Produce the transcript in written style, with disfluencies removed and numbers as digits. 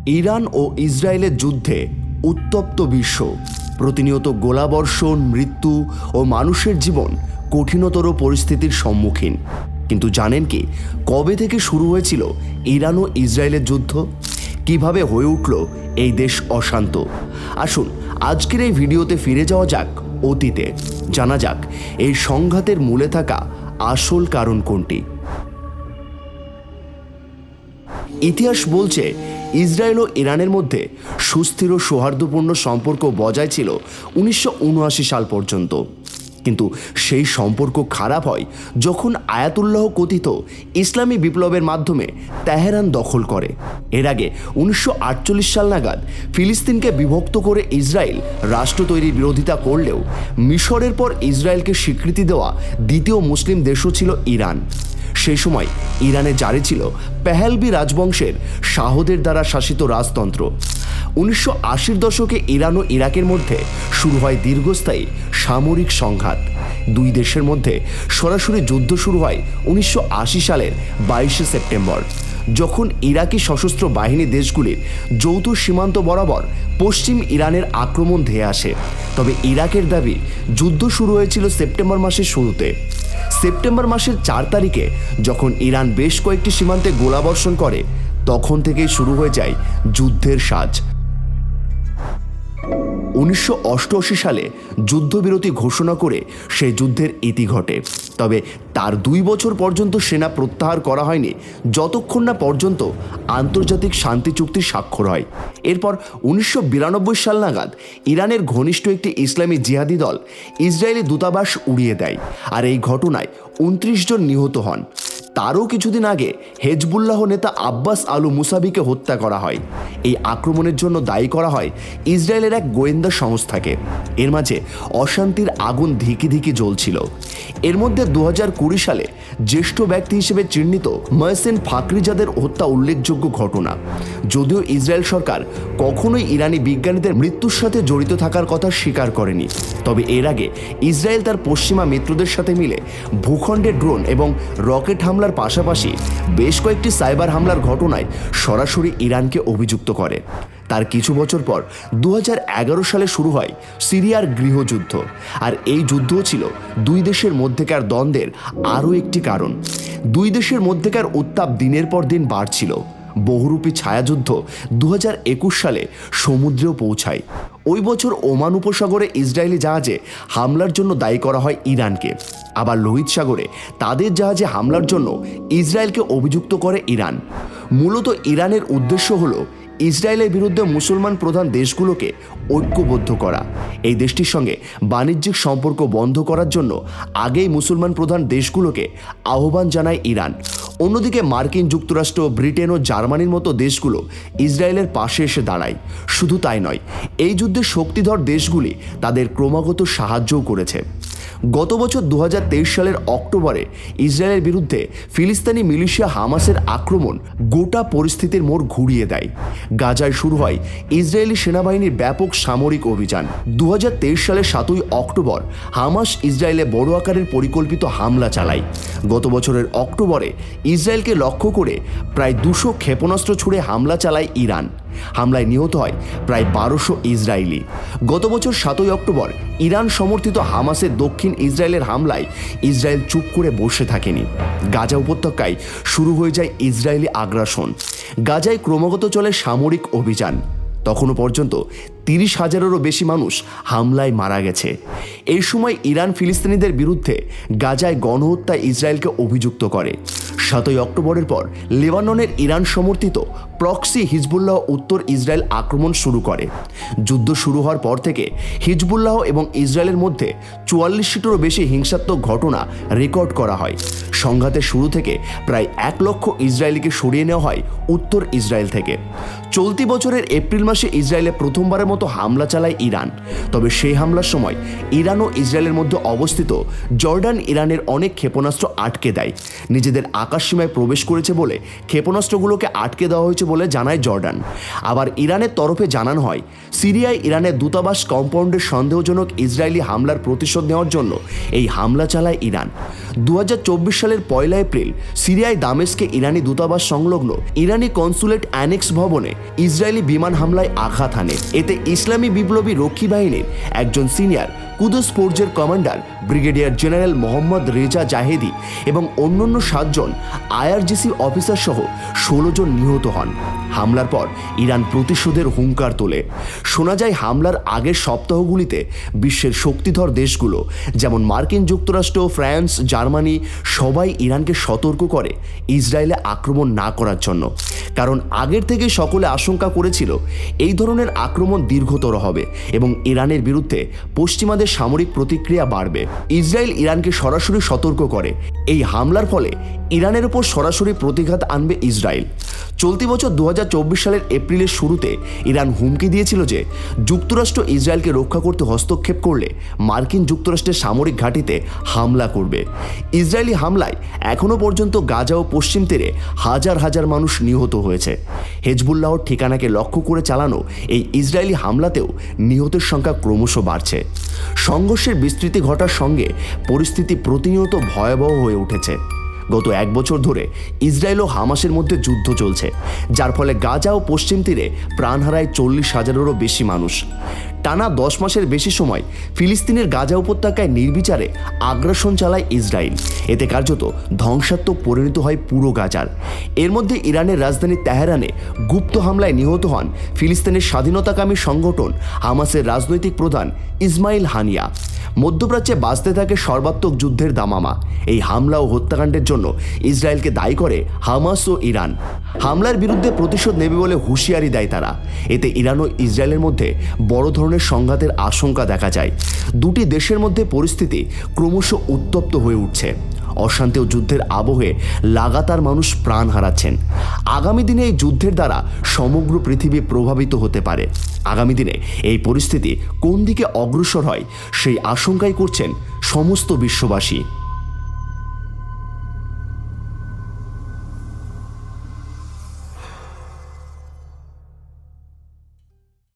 Iran ও ইসরায়েলের যুদ্ধে উত্তপ্ত বিশ্ব। প্রতিনিয়ত গোলাবর্ষণ, মৃত্যু ও মানুষের জীবন কঠিনতর পরিস্থিতির সম্মুখীন। কিন্তু জানেন কি, কবে থেকে শুরু হয়েছিল ইরান ও ইসরায়েলের যুদ্ধ? কিভাবে হয়ে উঠল এই দেশ অশান্ত? আসুন আজকের এই ভিডিওতে ফিরে যাওয়া যাক অতীতে, জানা যাক এই সংঘাতের মূলে থাকা আসল কারণ কোনটি। ইতিহাস বলছে ইসরায়েল ও ইরানের মধ্যে সুস্থির ও সৌহার্দ্যপূর্ণ সম্পর্ক বজায় ছিল 1979 সাল পর্যন্ত। কিন্তু সেই সম্পর্ক খারাপ হয় যখন আয়াতুল্লাহ কথিত ইসলামী বিপ্লবের মাধ্যমে তেহরান দখল করে। এর আগে 1948 সাল নাগাদ ফিলিস্তিনকে বিভক্ত করে ইসরায়েল রাষ্ট্র তৈরির বিরোধিতা করলেও মিশরের পর ইসরায়েলকে স্বীকৃতি দেওয়া দ্বিতীয় মুসলিম দেশও ছিল ইরান। সেই সময় ইরানে জারি ছিল পেহলভি রাজবংশের শাহদের দ্বারা শাসিত রাজতন্ত্র। 1980-র দশকে ইরান ও ইরাকের মধ্যে শুরু হয় দীর্ঘস্থায়ী সামরিক সংঘাত। দুই দেশের মধ্যে সরাসরি যুদ্ধ শুরু হয় 1980 সালের 22শে সেপ্টেম্বর, যখন ইরাকি সশস্ত্র বাহিনী দেশগুলির যৌথ সীমান্ত বরাবর পশ্চিম ইরানের আক্রমণ ধেয়ে আসে। তবে ইরাকের দাবি যুদ্ধ শুরু হয়েছিল সেপ্টেম্বর মাসের শুরুতে। সেপ্টেম্বর মাসের 4 তারিখে যখন ইরান বেশ কয়েকটি সীমান্তে গোলাবর্ষণ করে, তখন থেকেই শুরু হয়ে যায় যুদ্ধের সাজ। 1988 সালে যুদ্ধবিরতি ঘোষণা করে সেই যুদ্ধের ইতি ঘটে। তবে তার 2 বছর পর্যন্ত সেনা প্রত্যাহার করা হয়নি, যতক্ষণ না পর্যন্ত আন্তর্জাতিক শান্তি চুক্তি স্বাক্ষর হয়। এরপর 1992 সাল নাগাদ ইরানের ঘনিষ্ঠ একটি ইসলামী জিহাদি দল ইসরায়েলি দূতাবাস উড়িয়ে দেয়, আর এই ঘটনায় 29 জন নিহত হন। তারও কিছুদিন আগে হেজবুল্লাহ নেতা আব্বাস আলু মুসাবিকে হত্যা করা হয়। এই আক্রমণের জন্য দায়ী করা হয় ইসরায়েলের এক গোয়েন্দা সংস্থাকে। এর মাঝে অশান্তির আগুন ধিকি ধিকি জ্বলছিল। এর মধ্যে 2020 সালে জ্যেষ্ঠ ব্যক্তি হিসেবে চিহ্নিত মহসেন ফাকরিজাদের হত্যা উল্লেখযোগ্য ঘটনা। যদিও ইসরায়েল সরকার কখনোই ইরানি বিজ্ঞানীদের মৃত্যুর সাথে জড়িত থাকার কথা স্বীকার করেনি, তবে এর আগে ইসরায়েল তার পশ্চিমা মিত্রদের সাথে মিলে ভূখণ্ডে ড্রোন এবং রকেট হামলার পাশাপাশি বেশ কয়েকটি সাইবার হামলার ঘটনায় সরাসরি ইরানকে অভিযুক্ত করে। তার কিছু বছর পর 2011 সালে শুরু হয় সিরিয়ার গৃহযুদ্ধ, আর এই যুদ্ধও ছিল দুই দেশের মধ্যেকার দ্বন্দ্বের আরও একটি কারণ। দুই দেশের মধ্যেকার উত্তাপ দিনের পর দিন বাড়ছিল। বহুরূপী ছায়াযুদ্ধ 2021 সালে সমুদ্রেও পৌঁছায়। ওই বছর ওমান উপসাগরে ইসরায়েলি জাহাজে হামলার জন্য দায়ী করা হয় ইরানকে। আবার লোহিত সাগরে তাদের জাহাজে হামলার জন্য ইসরায়েলকে অভিযুক্ত করে ইরান। মূলত ইরানের উদ্দেশ্য হলো ইসরায়েলের বিরুদ্ধে মুসলমান প্রধান দেশগুলোকে ঐক্যবদ্ধ করা। এই দেশটির সঙ্গে বাণিজ্যিক সম্পর্ক বন্ধ করার জন্য আগেই মুসলমান প্রধান দেশগুলোকে আহ্বান জানায় ইরান। অন্যদিকে মার্কিন যুক্তরাষ্ট্র, ব্রিটেন ও জার্মানির মতো দেশগুলো ইসরায়েলের পাশে এসে দাঁড়ায়। শুধু তাই নয়, এই যুদ্ধে শক্তিধর দেশগুলি তাদের ক্রমাগত সাহায্যও করেছে। গত বছর 2023 সালের অক্টোবরে ইসরায়েলের বিরুদ্ধে ফিলিস্তিনি মিলিশিয়া হামাসের আক্রমণ গোটা পরিস্থিতির মোড় ঘুরিয়ে দেয়। গাজায় শুরু হয় ইসরায়েলি সেনাবাহিনীর ব্যাপক সামরিক অভিযান। 2023 সালের 7ই অক্টোবর হামাস ইসরায়েলে বড় আকারের পরিকল্পিত হামলা চালায়। গত বছরের অক্টোবরে ইসরায়েলকে লক্ষ্য করে প্রায় 200 ক্ষেপণাস্ত্র ছুড়ে হামলা চালায় ইরান। হামলায় নিহত হয় প্রায় 1200 ইসরায়েলি। গত বছর 7ই অক্টোবর ইরান সমর্থিত হামাসের দক্ষিণ ইসরায়েলের হামলায় ইসরায়েল চুপ করে বসে থাকেনি। গাজা উপত্যকায় শুরু হয়ে যায় ইসরায়েলি আগ্রাসন। গাজায় ক্রমাগত চলে সামরিক অভিযান। তখনও পর্যন্ত 30,000-এরও বেশি মানুষ হামলায় মারা গেছে। এই সময় ইরান ফিলিস্তিনিদের বিরুদ্ধে গাজায় গণহত্যায় ইসরায়েলকে অভিযুক্ত করে। 7ই অক্টোবরের পর লেবাননের ইরান সমর্থিত প্রক্সি হিজবুল্লাহ উত্তর ইসরায়েল আক্রমণ শুরু করে। যুদ্ধ শুরু হওয়ার পর থেকে হিজবুল্লাহ এবং ইসরায়েলের মধ্যে 44টিরও বেশি হিংসাত্মক ঘটনা রেকর্ড করা হয়। সংঘাতের শুরু থেকে প্রায় 1 লক্ষ ইসরায়েলিকে সরিয়ে নেওয়া হয় উত্তর ইসরায়েল থেকে। চলতি বছরের এপ্রিল মাসে ইসরায়েলে প্রথমবারের মতো হামলা চালায় ইরান। তবে সেই হামলার সময় ইরান ও ইসরায়েলের মধ্যে অবস্থিত জর্ডান ইরানের অনেক ক্ষেপণাস্ত্র আটকে দেয়। নিজেদের আকাশসীমায় প্রবেশ করেছে বলে ক্ষেপণাস্ত্রগুলোকে আটকে দেওয়া হয়েছে বলে জানায় জর্ডান। আবার ইরানের তরফে জানানো হয়, সিরিয়ায় ইরানের দূতাবাস কম্পাউন্ডের সন্দেহজনক ইসরায়েলি হামলার প্রতিশোধ নেওয়ার জন্য এই হামলা চালায় ইরান। 2024 সালের 1 এপ্রিল সিরিয়ায় দামেস্কে ইরানি দূতাবাস সংলগ্ন ইরানি কনসুলেট অ্যানেক্স ভবনে ইসরায়েলি বিমান হামলায় আঘাত হানে। এতে ইসলামী বিপ্লবী রক্ষী বাহিনীর একজন সিনিয়র কুদস ফোর্সের commander brigadier general Mohammad Reza Zahedi এবং অন্যান্য 7 জন আইআরজিসি অফিসার সহ 16 জন নিহত হন। হামলার পর ইরান প্রতিশোধের হুঙ্কার তোলে। শোনা যায় হামলার আগের সপ্তাহগুলিতে বিশ্বের শক্তিধর দেশগুলো যেমন মার্কিন যুক্তরাষ্ট্র, ফ্রান্স, জার্মানি সবাই ইরানকে সতর্ক করে ইসরায়েলে আক্রমণ না করার জন্য। কারণ আগের থেকে সকলে আশঙ্কা করেছিল এই ধরনের আক্রমণ দীর্ঘতর হবে এবং ইরানের বিরুদ্ধে পশ্চিমাদের সামরিক প্রতিক্রিয়া বাড়বে। ইসরায়েল ইরানকে সরাসরি সতর্ক করে এই হামলার ফলে ইরানের উপর সরাসরি প্রতিঘাত আনবে ইসরায়েল। চলতি বছর 2024 সালের এপ্রিলের শুরুতে ইরান হুমকি দিয়েছিল যে যুক্তরাষ্ট্র ইসরায়েলকে রক্ষা করতে হস্তক্ষেপ করলে মার্কিন যুক্তরাষ্ট্রের সামরিক ঘাঁটিতে হামলা করবে। ইসরায়েলি হামলায় এখনও পর্যন্ত গাজা ও পশ্চিম তীরে হাজার হাজার মানুষ নিহত হয়েছে। হেজবুল্লাহর ঠিকানাকে লক্ষ্য করে চালানো এই ইসরায়েলি হামলাতেও নিহতের সংখ্যা ক্রমশ বাড়ছে। সংঘর্ষের বিস্তৃতি ঘটার সঙ্গে পরিস্থিতি প্রতিনিয়ত ভয়াবহ হয়ে উঠেছে। গত 1 বছর ধরে ইসরায়েল ও হামাসের মধ্যে যুদ্ধ চলছে, যার ফলে গাজা ও পশ্চিম তীরে প্রাণ হারায় 40,000-এরও বেশি মানুষ। টানা 10 মাসের বেশি সময় ফিলিস্তিনের গাজা উপত্যকায় নির্বিচারে আগ্রাসন চালায় ইসরায়েল। এতে কার্যত ধ্বংসাত্মক পরিণত হয় পুরো গাজার। এর মধ্যে ইরানের রাজধানী তেহরানে গুপ্ত হামলায় নিহত হন ফিলিস্তিনের স্বাধীনতাকামী সংগঠন হামাসের রাজনৈতিক প্রধান ইসমাইল হানিয়া। মধ্যপ্রাচ্যে বাঁচতে থাকে সর্বাত্মক যুদ্ধের দামামা। এই হামলা ও হত্যাকাণ্ডের জন্য ইসরায়েলকে দায়ী করে হামাস ও ইরান। হামলার বিরুদ্ধে প্রতিশোধ নেবে বলে হুঁশিয়ারি দেয় তারা। এতে ইরান ও ইসরায়েলের মধ্যে বড় ধরনের সংঘাতের আশঙ্কা দেখা যায়। দুটি দেশের মধ্যে পরিস্থিতি ক্রমশ উত্তপ্ত হয়ে উঠছে। অশান্তি ও যুদ্ধের আবহে লাগাতার মানুষ প্রাণ হারাচ্ছেন। আগামী দিনে এই যুদ্ধের দ্বারা সমগ্র পৃথিবী প্রভাবিত হতে পারে। আগামী দিনে এই পরিস্থিতি কোন দিকে অগ্রসর হয় সেই আশঙ্কাই করছেন সমস্ত বিশ্ববাসী।